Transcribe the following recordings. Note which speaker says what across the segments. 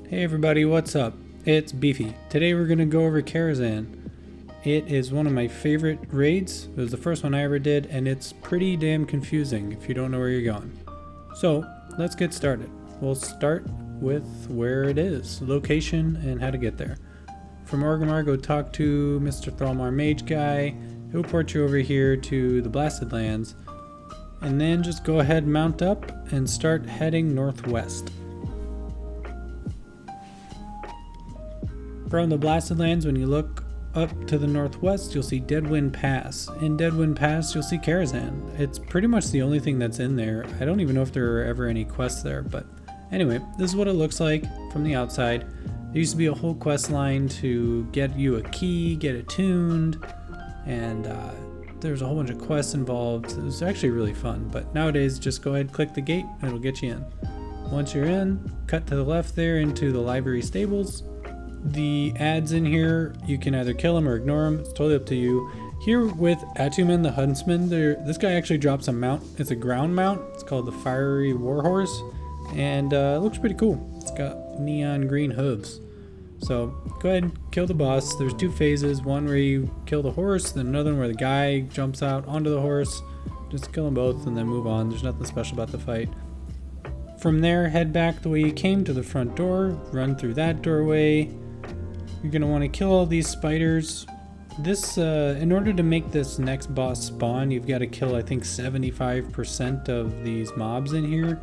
Speaker 1: Hey everybody, what's up? It's Beefy. Today we're going to go over Karazhan. It is one of my favorite raids. It was the first one I ever did, and it's pretty damn confusing if you don't know where you're going. So, let's get started. We'll start with where it is, location, and how to get there. From Orgrimmar, go talk to Mr. Thalmor Mage Guy. He'll port you over here to the Blasted Lands, and then just go ahead and mount up and start heading northwest. From the Blasted Lands, when you look up to the northwest, you'll see Deadwind Pass. In Deadwind Pass, you'll see Karazhan. It's pretty much the only thing that's in there. I don't even know if there are ever any quests there, but anyway, this is what it looks like from the outside. There used to be a whole quest line to get you a key, get it tuned, and there's a whole bunch of quests involved. It was actually really fun, but nowadays, just go ahead, click the gate, and it'll get you in. Once you're in, cut to the left there into the library stables. The ads in here, you can either kill them or ignore them. It's totally up to you. Here with Attumen, the huntsman, this guy actually drops a mount. It's a ground mount. It's called the Fiery Warhorse, and it looks pretty cool. It's got neon green hooves. So go ahead and kill the boss. There's two phases. One where you kill the horse, then another one where the guy jumps out onto the horse. Just kill them both and then move on. There's nothing special about the fight. From there, head back the way you came to the front door. Run through that doorway. You're going to want to kill all these spiders. This, in order to make this next boss spawn, you've got to kill, I think, 75% of these mobs in here.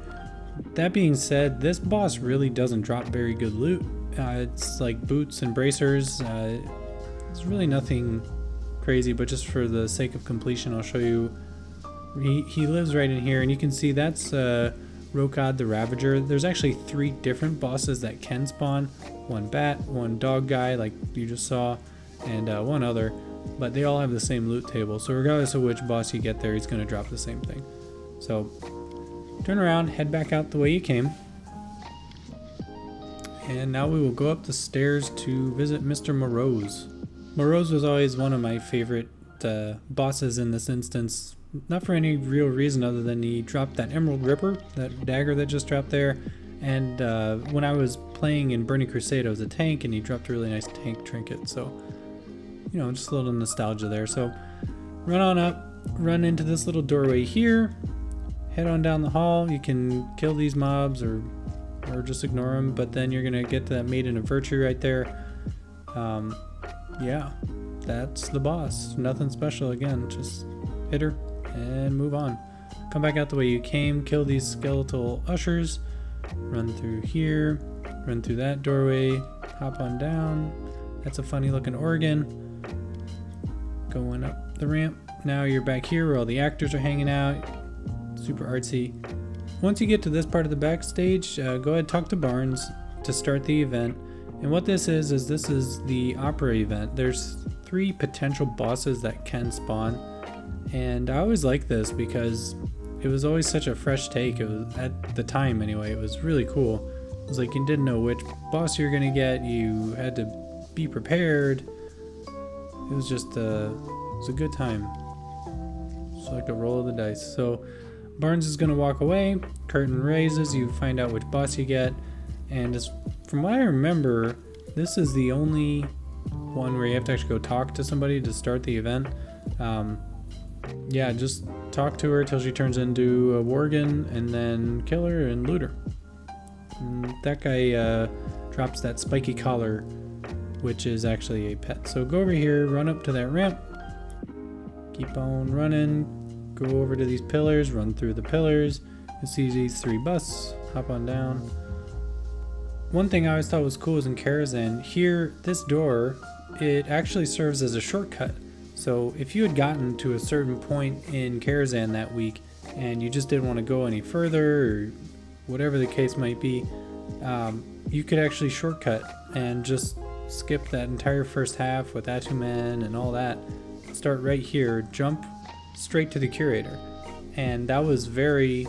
Speaker 1: That being said, this boss really doesn't drop very good loot. It's like boots and bracers. It's really nothing crazy, but just for the sake of completion, I'll show you. He lives right in here, and you can see that's Rokad the Ravager. There's actually 3 different bosses that can spawn. One bat, one dog guy like you just saw, and one other, but they all have the same loot table, so regardless of which boss you get there, he's going to drop the same thing. So turn around, head back out the way you came, and now we will go up the stairs to visit Mr. Moroes. Moroes was always one of my favorite bosses in this instance, not for any real reason other than he dropped that Emerald Ripper, that dagger that just dropped there. And when I was playing in Burning Crusade, I was a tank, and he dropped a really nice tank trinket. So, you know, just a little nostalgia there. So, run on up, run into this little doorway here, head on down the hall. You can kill these mobs or just ignore them, but then you're gonna get to that Maiden of Virtue right there. Yeah, that's the boss. Nothing special. Again, just hit her and move on. Come back out the way you came. Kill these skeletal ushers. Run through here, run through that doorway, hop on down. That's a funny looking organ. Going up the ramp. Now you're back here where all the actors are hanging out. Super artsy. Once you get to this part of the backstage, go ahead and talk to Barnes to start the event. And what this is this is the opera event. There's 3 potential bosses that can spawn. And I always like this because it was always such a fresh take. It was, at the time anyway, it was really cool. It was like you didn't know which boss you were gonna get. You had to be prepared. It was just it was a good time. It's like a roll of the dice. So Barnes is gonna walk away. Curtain raises. You find out which boss you get. And from what I remember, this is the only one where you have to actually go talk to somebody to start the event. Yeah, just talk to her till she turns into a worgen, and then kill her and loot her. And that guy drops that spiky collar, which is actually a pet. So go over here, run up to that ramp, keep on running, go over to these pillars, run through the pillars. You see these 3 busts, hop on down. One thing I always thought was cool is in Karazhan, here, this door, it actually serves as a shortcut. So if you had gotten to a certain point in Karazhan that week and you just didn't want to go any further or whatever the case might be, you could actually shortcut and just skip that entire first half with Attumen and all that. Start right here, jump straight to the Curator. And that was very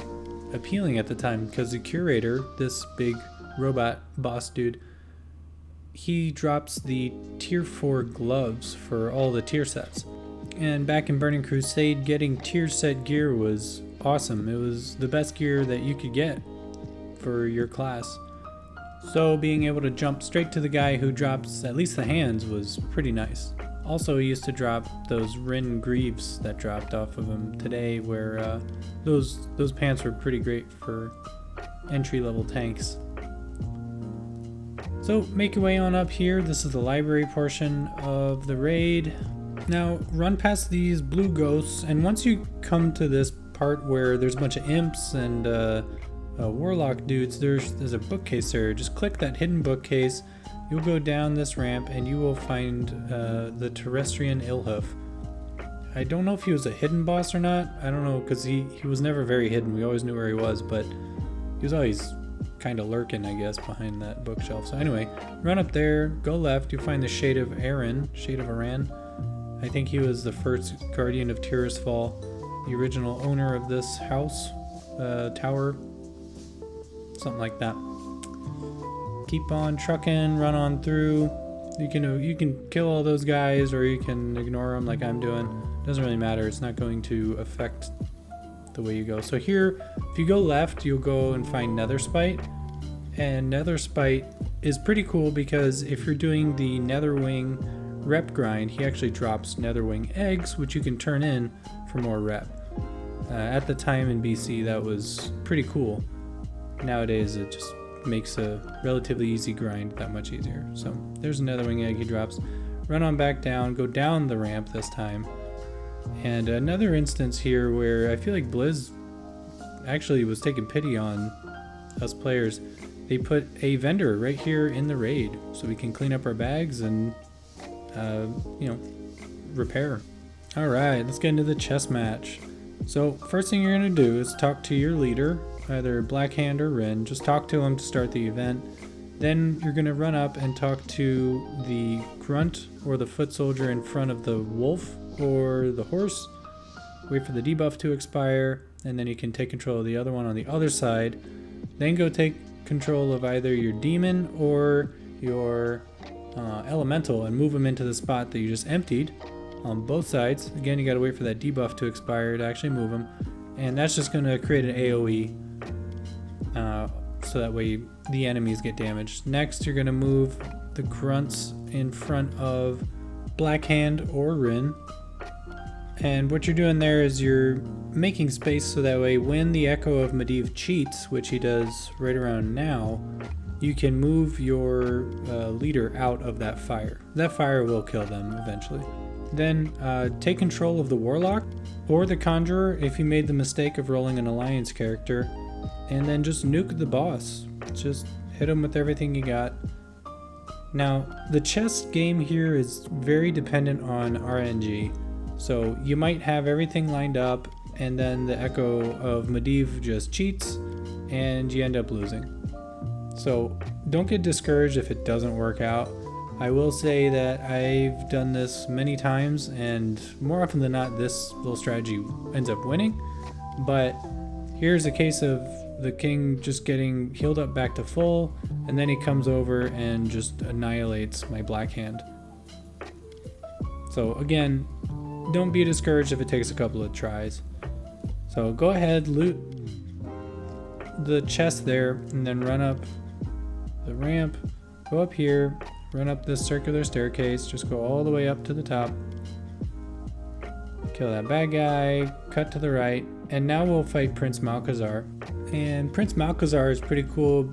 Speaker 1: appealing at the time because the Curator, this big robot boss dude, he drops the tier 4 gloves for all the tier sets. And back in Burning Crusade, getting tier set gear was awesome. It was the best gear that you could get for your class. So being able to jump straight to the guy who drops at least the hands was pretty nice. Also, he used to drop those Rin greaves that dropped off of him today, where those pants were pretty great for entry-level tanks. So make your way on up here. This is the library portion of the raid. Now run past these blue ghosts, and once you come to this part where there's a bunch of imps and warlock dudes, there's a bookcase there. Just click that hidden bookcase. You'll go down this ramp and you will find the Terestian Illhoof. I don't know if he was a hidden boss or not. I don't know, because he was never very hidden. We always knew where he was, but he was always kind of lurking, I guess, behind that bookshelf. So anyway, run up there, go left, you'll find the Shade of Aran. I think he was the first Guardian of Tirisfal, the original owner of this house, tower, something like that. Keep on trucking, run on through. You can kill all those guys, or you can ignore them like I'm doing. Doesn't really matter. It's not going to affect the way you go. So here, if you go left, you'll go and find Netherspite. And Netherspite is pretty cool because if you're doing the Netherwing rep grind, he actually drops Netherwing eggs, which you can turn in for more rep. At the time in BC, that was pretty cool. Nowadays, it just makes a relatively easy grind that much easier. So there's a Netherwing egg he drops. Run on back down, go down the ramp this time. And another instance here where I feel like Blizz actually was taking pity on us players. They put a vendor right here in the raid so we can clean up our bags and repair. All right, let's get into the chess match. So first thing you're going to do is talk to your leader, either Blackhand or Rin. Just talk to him to start the event. Then you're going to run up and talk to the grunt or the foot soldier in front of the wolf or the horse. Wait for the debuff to expire, and then you can take control of the other one on the other side. Then go take control of either your demon or your elemental and move them into the spot that you just emptied on both sides. Again, you got to wait for that debuff to expire to actually move them, and that's just going to create an AoE so that way the enemies get damaged. Next, you're going to move the grunts in front of Blackhand or Rin, and what you're doing there is you're making space so that way when the Echo of Medivh cheats, which he does right around now, you can move your leader out of that fire. That fire will kill them eventually. Then take control of the Warlock or the Conjurer if you made the mistake of rolling an Alliance character, and then just nuke the boss. Just hit him with everything you got. Now, the chess game here is very dependent on RNG. So you might have everything lined up, and then the Echo of Medivh just cheats, and you end up losing. So don't get discouraged if it doesn't work out. I will say that I've done this many times, and more often than not, this little strategy ends up winning. But here's a case of the king just getting healed up back to full, and then he comes over and just annihilates my Blackhand. So again, don't be discouraged if it takes a couple of tries. So go ahead, loot the chest there, and then run up the ramp, go up here, run up this circular staircase, just go all the way up to the top, kill that bad guy, cut to the right, and now we'll fight Prince Malchezaar. And Prince Malchezaar is pretty cool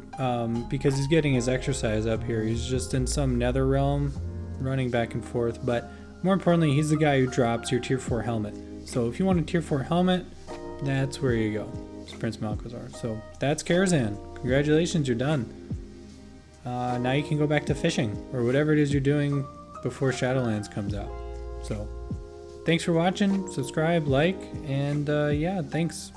Speaker 1: because he's getting his exercise up here. He's just in some nether realm running back and forth, but more importantly, he's the guy who drops your tier 4 helmet. So if you want a tier 4 helmet, that's where you go. It's Prince Malchezaar. So that's Karazhan. Congratulations, you're done. Now you can go back to fishing or whatever it is you're doing before Shadowlands comes out. So thanks for watching, subscribe, like, and yeah, thanks.